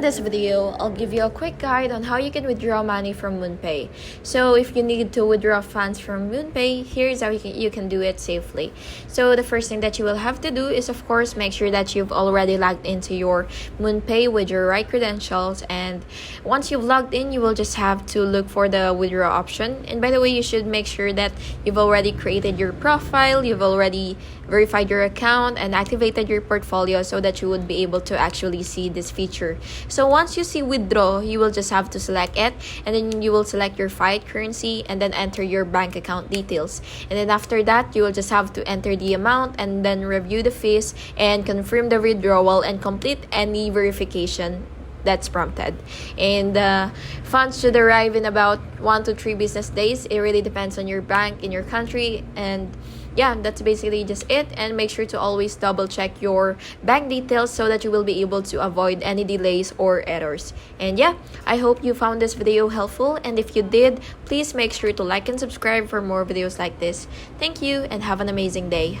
In this video, I'll give you a quick guide on how you can withdraw money from MoonPay. So if you need to withdraw funds from MoonPay, here's how you can do it safely. So the first thing that you will have to do is, of course, make sure that you've already logged into your MoonPay with your right credentials. And once you've logged in, you will just have to look for the withdraw option. And by the way, you should make sure that you've already created your profile, you've already verified your account, and activated your portfolio so that you would be able to actually see this feature. So once you see withdraw, you will just have to select it, and then you will select your fiat currency and then enter your bank account details. And then after that, you will just have to enter the amount and then review the fees and confirm the withdrawal and complete any verification that's prompted. And funds should arrive in about 1 to 3 business days. It really depends on your bank in your country. And yeah, that's basically just it. And make sure to always double check your bank details so that you will be able to avoid any delays or errors. And yeah, I hope you found this video helpful, and if you did, please make sure to like and subscribe for more videos like this. Thank you and have an amazing day.